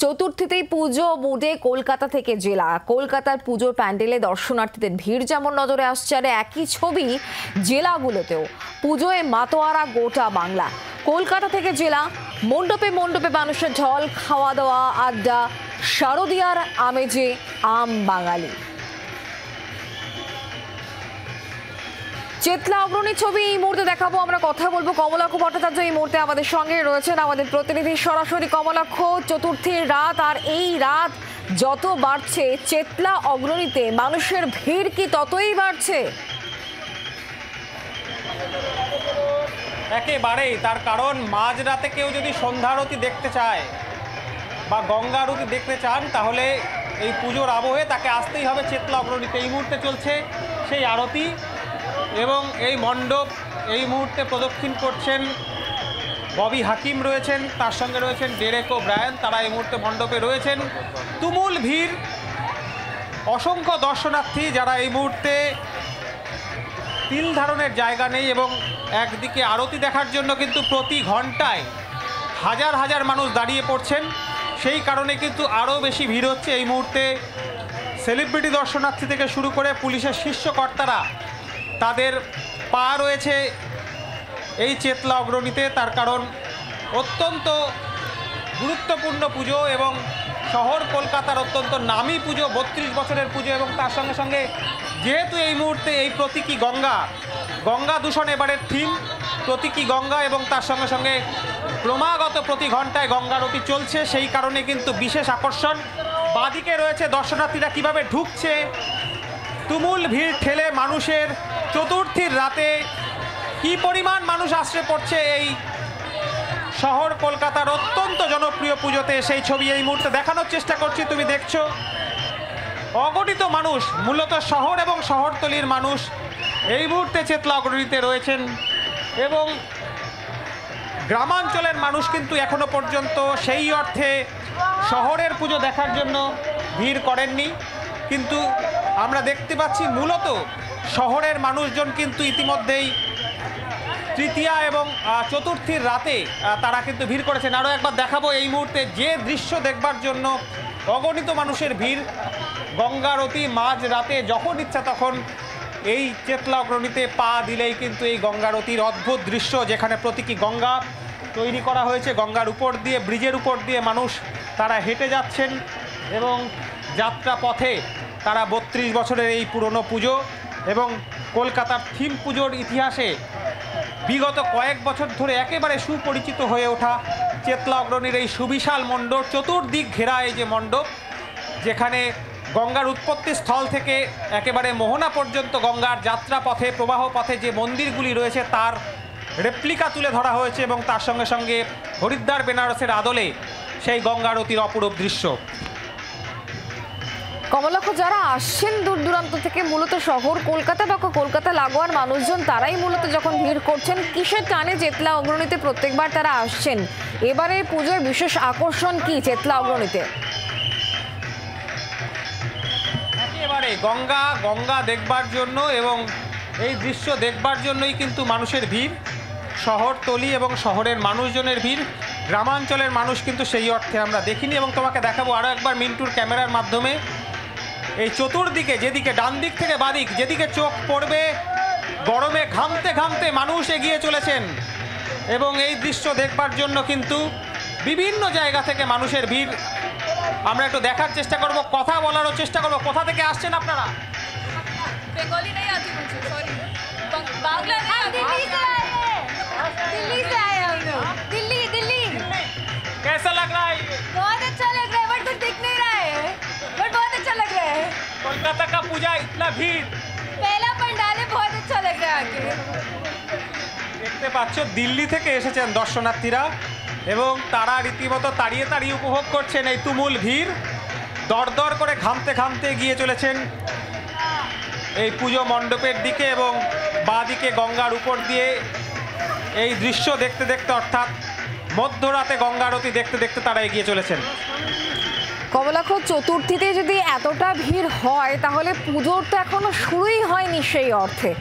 চতুর্থীতেই পুজো বুডে কলকাতা থেকে জেলা। কলকাতার পুজোর প্যান্ডেলে দর্শনার্থীদের ভিড় যেমন নজরে আসছে, আর একই ছবি জেলাগুলোতেও। পুজোয় মাতোয়ারা গোটা বাংলা। কলকাতা থেকে জেলা, মণ্ডপে মণ্ডপে মানুষের ঢল, খাওয়া দাওয়া, আড্ডা, শারদীয়ার আমেজে আম বাঙালি। চেতলা অগ্রণী ছবি এই মুহূর্তে দেখাবো, আমরা কথা বলবো কমলাক্ষ ভট্টাচার্য এই মুহূর্তে আমাদের সঙ্গে রয়েছেন, আমাদের প্রতিনিধি সরাসরি। কমলাক্ষ, চতুর্থীর রাত, আর এই রাত যত বাড়ছে চেতলা অগ্রণীতে মানুষের ভিড় কি ততই বাড়ছে? একেবারেই, তার কারণ মাঝরাতে কেউ যদি সন্ধ্যারতি দেখতে চায় বা গঙ্গা আরতি দেখতে চান, তাহলে এই পুজোর আবহে তাকে আসতেই হবে চেতলা অগ্রণীতে। এই মুহূর্তে চলছে সেই আরতি এবং এই মণ্ডপ এই মুহূর্তে প্রদক্ষিণ করছেন ববি হাকিম রয়েছেন, তার সঙ্গে রয়েছেন ডেরেক ও ব্রায়ান, তারা এই মুহূর্তে মণ্ডপে রয়েছেন। তুমুল ভিড়, অসংখ্য দর্শনার্থী যারা এই মুহূর্তে তিল ধারণের জায়গা নেই, এবং একদিকে আরতি দেখার জন্য কিন্তু প্রতি ঘন্টায় হাজার হাজার মানুষ দাঁড়িয়ে পড়ছেন। সেই কারণে কিন্তু আরও বেশি ভিড় হচ্ছে এই মুহূর্তে। সেলিব্রিটি দর্শনার্থী থেকে শুরু করে পুলিশের শীর্ষ কর্তারা তাদের পা রয়েছে এই চেতলা অগ্রণীতে। তার কারণ অত্যন্ত গুরুত্বপূর্ণ পুজো এবং শহর কলকাতার অত্যন্ত নামী পুজো, 32 বছরের পুজো, এবং তার সঙ্গে সঙ্গে যেহেতু এই মুহূর্তে এই প্রতীকী গঙ্গা দূষণ এবারের থিম, প্রতীকী গঙ্গা, এবং তার সঙ্গে সঙ্গে ক্রমাগত প্রতি ঘন্টায় গঙ্গারতি চলছে, সেই কারণে কিন্তু বিশেষ আকর্ষণ। বাঁদিকে রয়েছে দর্শনার্থীরা কিভাবে ঢুকছে, তুমুল ভিড় ঠেলে মানুষের চতুর্থীর রাতে কি পরিমাণ মানুষ আশ্রে পড়ছে এই শহর কলকাতার অত্যন্ত জনপ্রিয় পুজোতে, সেই ছবি এই মুহূর্তে দেখানোর চেষ্টা করছি। তুমি দেখছো অগণিত মানুষ, মূলত শহর এবং শহরতলির মানুষ এই মুহূর্তে চেতলা অগ্রণীতে রয়েছেন, এবং গ্রামাঞ্চলের মানুষ কিন্তু এখনো পর্যন্ত সেই অর্থে শহরের পুজো দেখার জন্য ভিড় করেননি। কিন্তু আমরা দেখতে পাচ্ছি মূলত শহরের মানুষজন কিন্তু ইতিমধ্যেই তৃতীয়া এবং চতুর্থীর রাতে তারা কিন্তু ভিড় করেছেন। আরও একবার দেখাবো এই মুহূর্তে যে দৃশ্য দেখবার জন্য অগণিত মানুষের ভিড়। গঙ্গারতি মাঝ রাতে যখন ইচ্ছা তখন এই চেতলা অগ্রণীতে পা দিলেই কিন্তু এই গঙ্গারতির অদ্ভুত দৃশ্য, যেখানে প্রতীকী গঙ্গা তৈরি করা হয়েছে, গঙ্গার উপর দিয়ে, ব্রিজের উপর দিয়ে মানুষ তারা হেঁটে যাচ্ছেন, এবং যাত্রা পথে তারা 32 বছরের এই পুরনো পুজো এবং কলকাতার থিম পুজোর ইতিহাসে বিগত কয়েক বছর ধরে একেবারে সুপরিচিত হয়ে ওঠা চেতলা অগ্রণীর এই সুবিশাল মণ্ডপ, চতুর্দিক ঘেরা এই যে মণ্ডপ, যেখানে গঙ্গার উৎপত্তি স্থল থেকে একেবারে মোহনা পর্যন্ত গঙ্গার যাত্রা পথে, প্রবাহ পথে যে মন্দিরগুলি রয়েছে তার রেপ্লিকা তুলে ধরা হয়েছে, এবং তার সঙ্গে সঙ্গে হরিদ্বার বেনারসের আদলে সেই গঙ্গারতির অপরূপ দৃশ্য। কমলাক্ষ, যারা আসছেন দূর দূরান্ত থেকে, মূলত শহর কলকাতা বা কলকাতা লাগোয়ার মানুষজন, তারাই মূলত যখন ভিড় করছেন, কিসের টানে চেতলা অগ্রণীতে প্রত্যেকবার তারা আসছেন? এবারে পুজোর বিশেষ আকর্ষণ কি চেতলা অগ্রণীতে? একেবারে গঙ্গা দেখবার জন্য এবং এই দৃশ্য দেখবার জন্যই কিন্তু মানুষের ভিড়, শহরতলি এবং শহরের মানুষজনের ভিড়। গ্রামাঞ্চলের মানুষ কিন্তু সেই অর্থে আমরা দেখিনি, এবং তোমাকে দেখাবো আরও একবার মিন্টুর ক্যামেরার মাধ্যমে এই চতুর্দিকে, যেদিকে ডান দিক থেকে বাদিক যেদিকে চোখ পড়বে, গরমে ঘামতে ঘামতে মানুষ এগিয়ে চলেছেন, এবং এই দৃশ্য দেখবার জন্য কিন্তু বিভিন্ন জায়গা থেকে মানুষের ভিড়। আমরা একটু দেখার চেষ্টা করব, কথা বলারও চেষ্টা করব। কোথা থেকে আসছেন আপনারা? बेंगोली नहीं आती मुझे, सॉरी, बांग्ला नहीं आती। दिल्ली से आए हम लोग, दिल्ली। कैसा लग रहा है? बहुत अच्छा लग रहा है, बट कुछ दिख नहीं रहा है, बट बहुत अच्छा लग रहा है। कोलकाता का पूजा, इतना भीड़, पहला पंडाल है, बहुत अच्छा लग रहा है आके। দেখতে পাচ্ছ দিল্লি থেকে এসেছেন দর্শনার্থীরা, এবং তারা রীতিমতো দাঁড়িয়ে দাঁড়িয়ে উপভোগ করছেন এই তুমুল ভিড়। দরদর করে ঘামতে ঘামতে গিয়ে চলেছেন এই পুজো মণ্ডপের দিকে, এবং বাঁ দিকে গঙ্গার উপর দিয়ে এই দৃশ্য দেখতে দেখতে, অর্থাৎ মধ্যরাতে গঙ্গারতি দেখতে দেখতে তারা এগিয়ে চলেছেন। কমলাক্ষ, চতুর্থীতে যদি এতটা ভিড় হয়, তাহলে পুজোর তো এখনো শুরুই হয়নি সেই অর্থে।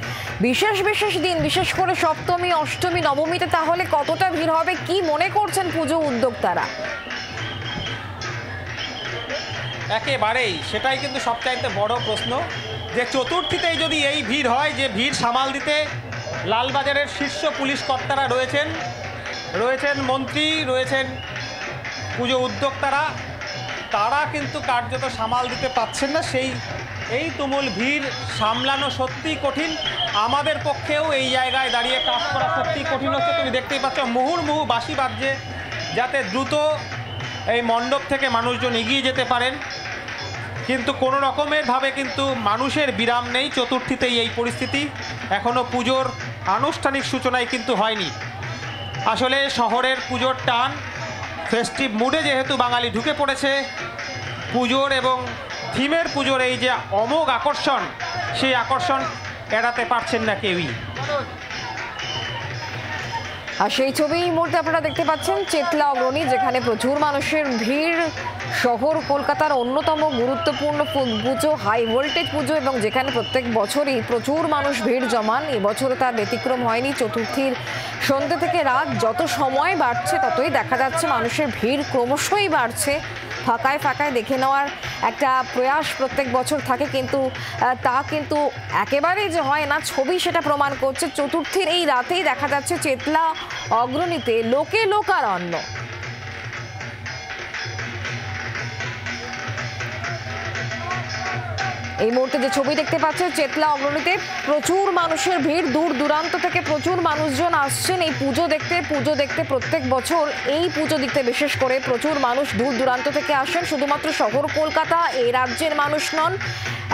বিশেষ দিন, বিশেষ করে সপ্তমী, অষ্টমী, নবমীতে তাহলে কতটা ভিড় হবে, কি মনে করছেন পুজো উদ্যোক্তারা? একেবারেই, সেটাই কিন্তু সবচাইতে বড় প্রশ্ন, যে চতুর্থীতেই যদি এই ভিড় হয়, যে ভিড় সামাল দিতে লালবাজারের শীর্ষ পুলিশ কর্তারা রয়েছেন মন্ত্রী, রয়েছেন পুজো উদ্যোক্তারা, তারা কিন্তু কার্যত সামাল দিতে পারছেন না। এই তুমুল ভিড় সামলানো সত্যিই কঠিন। আমাদের পক্ষেও এই জায়গায় দাঁড়িয়ে কাজ করা সত্যিই কঠিন হচ্ছে। তুমি দেখতেই পাচ্ছ মুহুর্মুহু বাঁশি বাজছে, যাতে দ্রুত এই মণ্ডপ থেকে মানুষজন এগিয়ে যেতে পারেন, কিন্তু কোনো রকমের ভাবে কিন্তু মানুষের বিরাম নেই। চতুর্থীতেই এই পরিস্থিতি, এখনও পুজোর আনুষ্ঠানিক সূচনায় কিন্তু হয়নি। আসলে শহরের পুজোর টান, ফেস্টিভ মুডে যেহেতু বাঙালি ঢুকে পড়েছে, পুজোর এবং থিমের পুজোর এই যে অমোঘ আকর্ষণ, সেই আকর্ষণ এড়াতে পারছেন না কেউই। আর সেই ছবি এই মুহূর্তে আপনারা দেখতে পাচ্ছেন চেতলা অগ্রণী, যেখানে প্রচুর মানুষের ভিড়। শহর কলকাতার অন্যতম গুরুত্বপূর্ণ পুজো, হাই ভোল্টেজ পুজো, এবং যেখানে প্রত্যেক বছরই প্রচুর মানুষ ভিড় জমান। এবছরে তার ব্যতিক্রম হয়নি। চতুর্থীর সন্ধ্যে থেকে রাত যত সময় বাড়ছে ততই দেখা যাচ্ছে মানুষের ভিড় ক্রমশই বাড়ছে। ফাঁকায় ফাঁকায় দেখে নেওয়ার একটা প্রয়াস প্রত্যেক বছর থাকে, কিন্তু তা কিন্তু একেবারেই যে হয় না, ছবি সেটা প্রমাণ করছে। চতুর্থীর এই রাতেই দেখা যাচ্ছে চেতলা অগ্রণীতে লোকে লোকারণ্য। এই মুহূর্তে যে ছবি দেখতে পাচ্ছেন চেতলা অগ্রণীতে প্রচুর মানুষের ভিড়, দূর দূরান্ত থেকে প্রচুর মানুষজন আসছেন এই পুজো দেখতে। প্রত্যেক বছর এই পুজো দেখতে বিশেষ করে প্রচুর মানুষ দূর দূরান্ত থেকে আসেন। শুধুমাত্র শহর কলকাতা, এই রাজ্যের মানুষ নন,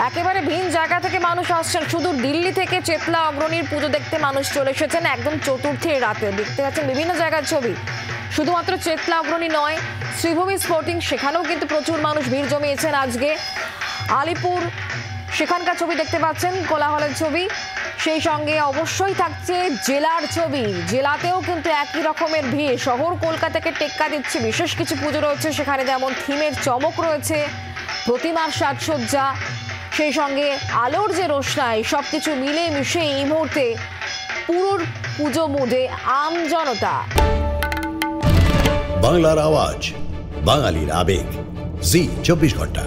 একেবারে ভিন জায়গা থেকে মানুষ আসছেন। শুধু দিল্লি থেকে চেতলা অগ্রণীর পুজো দেখতে মানুষ চলে এসেছেন একদম চতুর্থীর রাতে। দেখতে পাচ্ছেন বিভিন্ন জায়গার ছবি। শুধুমাত্র চেতলা অগ্রণী নয়, শ্রীভূমি স্পোর্টিং, সেখানেও কিন্তু প্রচুর মানুষ ভিড় জমিয়েছেন আজকে। আলিপুর, সেখানকার ছবি দেখতে পাচ্ছেন, কোলাহলের ছবি। সেই সঙ্গে অবশ্যই থাকছে জেলার ছবি। জেলাতেও কিন্তু একই রকমের ভিড়। শহর কলকাতাকে টেক্কা দিচ্ছে বিশেষ কিছু পুজো রয়েছে সেখানে, যেমন থিমের চমক রয়েছে, প্রতিমার সাজসজ্জা, সেই সঙ্গে আলোর যে রোশনাই, সব কিছু মিলে মিশে এই মুহূর্তে পুরো পুজো মুডে আম জনতা। বাংলার আওয়াজ, বাঙালির আবেগ, জি 24 ঘন্টা।